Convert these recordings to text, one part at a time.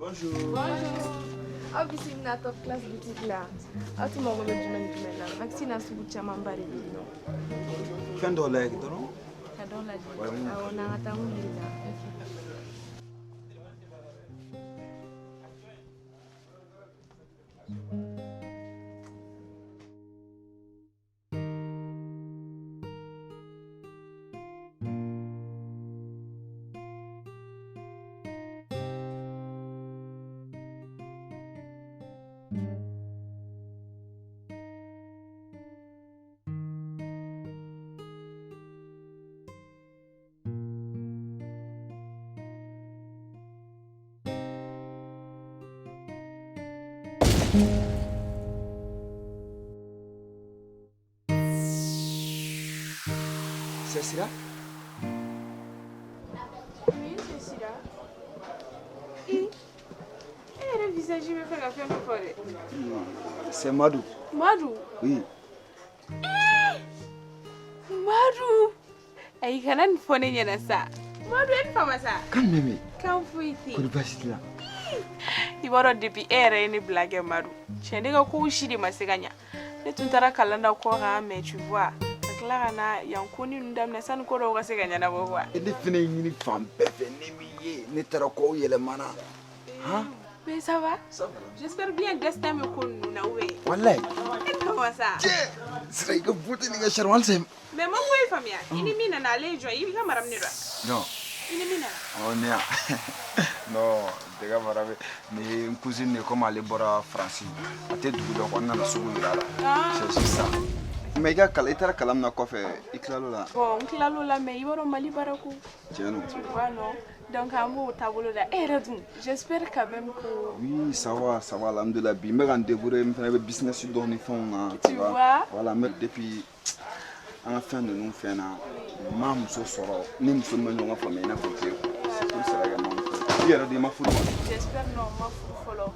Bonjour. Bonjour. Ah, ici une top classe boutique là. Ah, tu m'as remis du même là. Vaccination pour chama mbari non. Fin de l'année, non? Fin de l'année. Ah, on a attendu là. C'est cela? Oui, c'est cela. Et le visage me fait la fin de forêt. C'est Madou. Madou? Oui. Madou! Aïe, quand on fait une ça. Madou est pas ça. Quand même. Quand vous êtes? Pour le passer là. Il va y depuis une blague Madou. Tu as dit que vous chidi maseganya. Ne tu t'as calenda quoi mais tu vois. Clara na yankoni ndam na san ko do ga seganya na bo wa. Et les filles ni femme bébé ni ne tara ko yele mana. Hein? Mais ça va? Ça va. J'espère bien destin me kon na we. Wallahi. Comment ça? C'est que vous tenez que charmant c'est. Mais mon boy famille, ini mina na le joie, il ga maram ni ra. Non. Ini mina. On est. Non, des gars maravé. Mais une cousine est comme aller boire français. À tête du donc on a la soupe là. C'est ça. Mais gars, quand il était à Kalam na café, il clalo là. Bon, clalo là mais il va au Mali baraku. Tiens non. Voilà. Donc à moi tableau là. J'espère quand même que oui, ça va, alhamdoulilah. Mais quand dévorer me faire business sur donner fond tu vois. Voilà, mais depuis à la fin de nous faire na maman so soro, ni muso me no fa me na ko te. C'est tout ça là maman. Il y a des ma foot. J'espère non ma foot follow.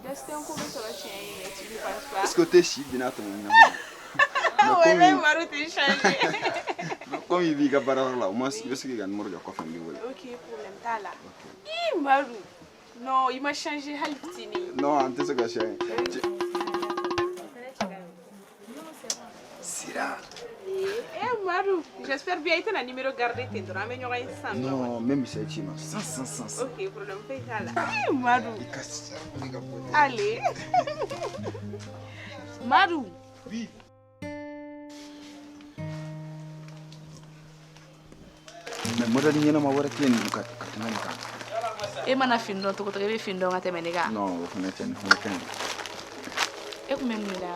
Destin ko be so la chien, tu ne penses pas? Est-ce que tu es si bien to na? Ah ouais, mais Maru t'es changé. Comme il vit Gabara là, moi je sais qu'il y a un mort de coffre en biwol. OK, problème ta là. Ih Maru. Non, il m'a changé haltini. Non, ante se gâcher. Sira. Eh Maru, j'espère bien que tu as numéro gardé tes droits mais n'aura pas non, même c'est chima. Sans. OK, problème fait ta là. Ih Maru. Allez. Maru. Oui. Mais modèle ni na ma wara ken ka katana ka. E mana findo to ko to be findo ngate menega. Non, vous connaissez on ken. E ko même ni la.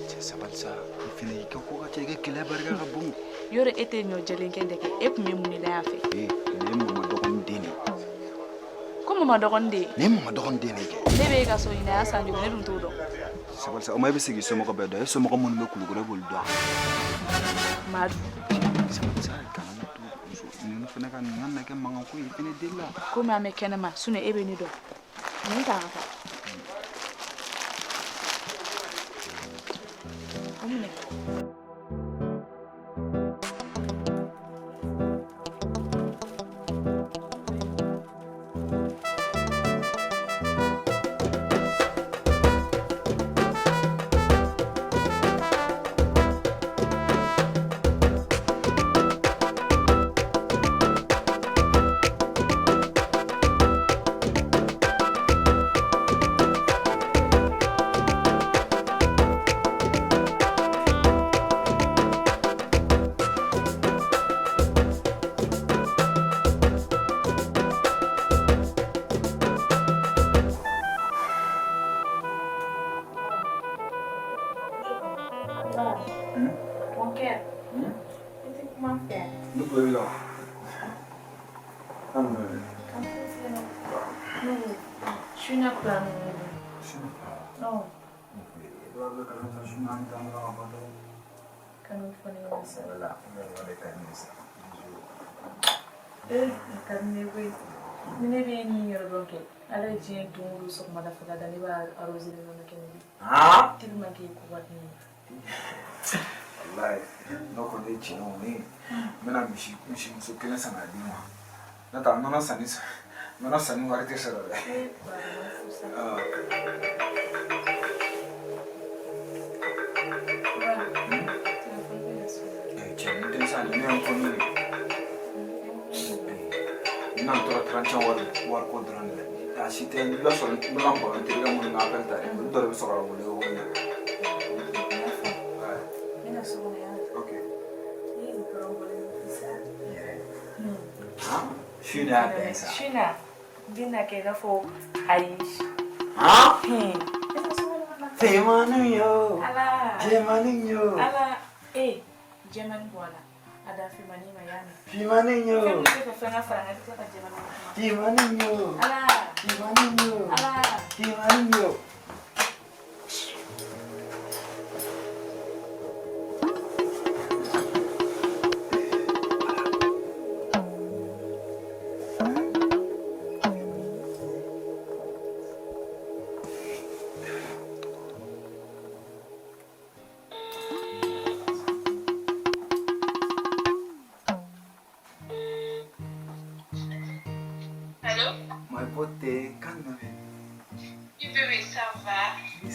C'est ça pas ça. Il finit que ko ka tege kila barga ka bon. Yore ete nyo jelen kende ke e ko même ni la fa. Eh, ne mo ma dogon deni. Ko ma dogon de. Ne mo ma dogon deni ke. Ne be ga so ina asa ndu ne dum to do. C'est pas ça. O ma be sigi so mo ko be do. So mo ko mon me kulu gore bol do. Madu. C'est pas ça. Nous faisons quand nous avons mangé quoi il finit de là. Comme à mes canema, sune ebe ni do. Ni ta fa. Amune. Wallahi, no ko de chino ni. Mena mishi so kelen sana di mo. Na ta no na sanisa. Mana sani wari tɛ sɔrɔ dɛ. Cɛ ni denmisɛnnin ne y'an fɔ ne ye. N'an tora 31 wari ko dɔrɔn de la. A si tɛ i b'a sɔrɔ n bɛ ka baro terikɛ minnu ka appel ta dɛ. Olu dɔ de bɛ sɔrɔ ka wele o na. Ok. Shuna bɛ sa. Shuna. Bina ke ga fo ai. Ah? Femaninho. Ala. Femaninho. Ala. Jeman bola. Ada femani mayani. Femaninho. Femani fanga franga ka jeman. Femaninho. Ala. Femaninho. Ala. Femaninho.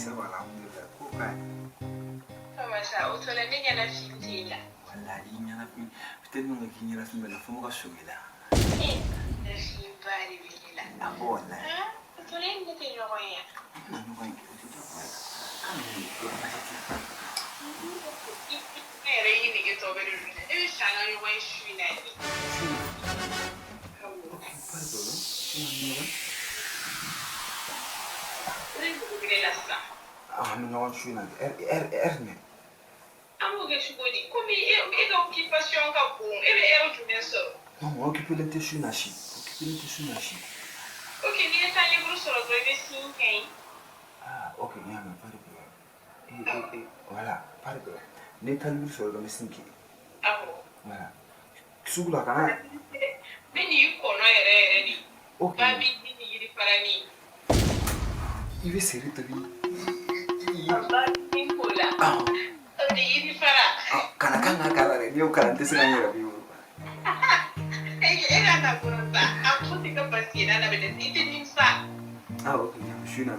Ça va, alhamdulillah. Pourquoi? Comment ça? Autant la nègre la fille là. Voilà, il y en a plus. Peut-être nous qui n'y a plus, mais la femme va sauver là. La fille va arriver là. Ah bon là? Autant la nègre n'était rien. Non, non, non, ah, mais non, je suis là. R. Non, on occupe le tissu nachi. Ok, il est allé pour se retrouver ici. Ah, ok, il y a pas de problème. Voilà, pas de problème. N'est-ce pas sur le domestique? Ah bon? Voilà. Sous la canne. Mais il connaît. Ok. Babi, il est parani. Il veut serrer ta vie. Babi, Kola. Ah. Il est parani. Kana, il y a un calendrier sur la vie. Ah, ok, je suis là.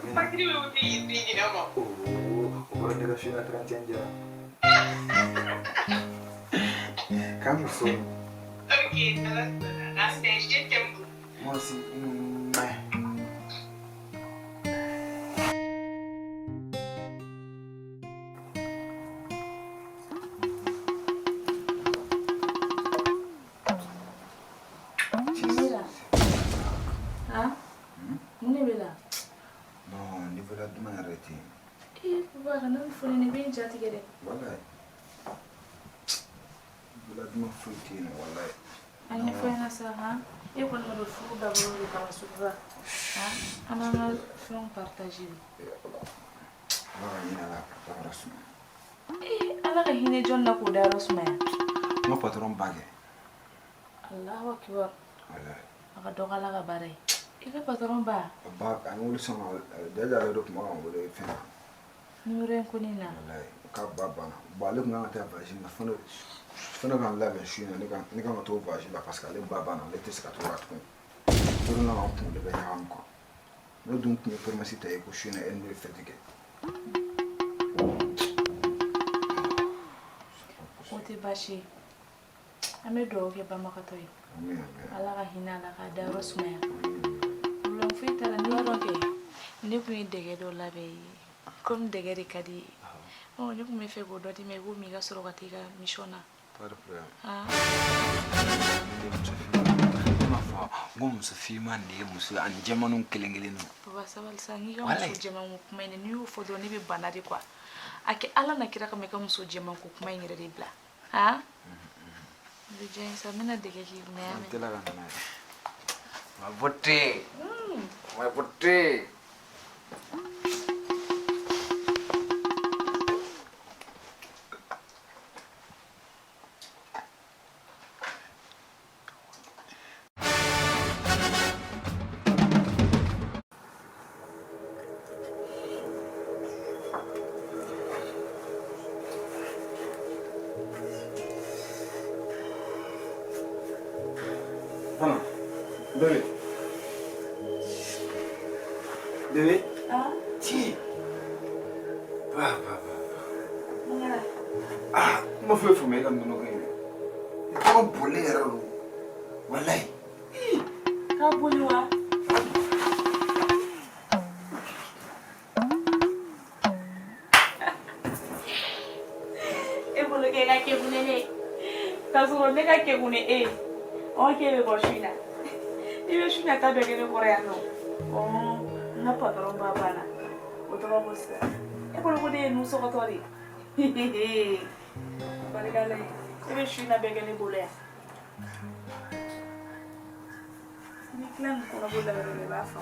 Oh, on va dire que je suis là 31 ans. Quand je sors. Ok, je t'aime. Moi aussi. Wallahi. Bila duma frutti ne wallahi. Ani fena sa ha. E kon mo do fu da bo ri kama suba. Ha? Ana na fon partager. Wala ni ala ka rasu. Ala ka hine jonna ko da rasuma ya. Mo patron bage. Allahu akbar. Wallahi. Aka dogala ka bare. E ka patron ba? Ba an wuli sama da da do kuma an wuli fena. Nuren kunina. Wallahi ka babana. Ba le kuma ta vaji na fana kan labɛn su in na ne kan ka t'o voyage la parce que ale ba banna ale tɛ se ka t'o la tuguni don na an kunkolo bɛ ɲagami quoi ne dun tun ye pharmacie ta ye ko su in na e ni ne bɛ fête kɛ. O tɛ baasi ye an bɛ dugawu kɛ banbagatɔ ye ala ka hinɛ ala ka dayɔrɔ sumaya problème foyi t'a la n'i y'a dɔn kɛ ne tun ye dɛgɛ dɔ labɛn comme dɛgɛ de ka di ye ne tun bɛ fɛ k'o dɔ di ma i b'o min i ka sɔrɔ ka taa i ka mission na. Pas de problème. Ngo muso fima ne muso an jamanu kelen-kelen no. Baba sabali sa ngi ka muso jɛman ko kuma in ni y'o fɔ dɔrɔn ne bɛ bana de quoi a kɛ ala na kira kama i ka muso jɛman ko kuma in yɛrɛ de bila han bɛ diya n ye sa n bɛna dɛgɛ k'i kunna y'a mɛn. Tela ka na ye. Ma botte. Ma botte. Bana, bebe. Bébé. Ah. Tiens. Va. Mungana. Ah, ma fais fumer comme nous. Comment voler alors? Wallahi. Ka boli wa. E bolo ke ka ke bunene. Ka so ne ka ke bune e. O ke be go shina. Ibe shina ta be ke ne gore ya no. Oh, na patron ba bana. O to ba bosa. E bolo go de no so go tori. Barigale. Ibe shina be ke ne bolo ya. Ni plan ko na bolo le ba fa.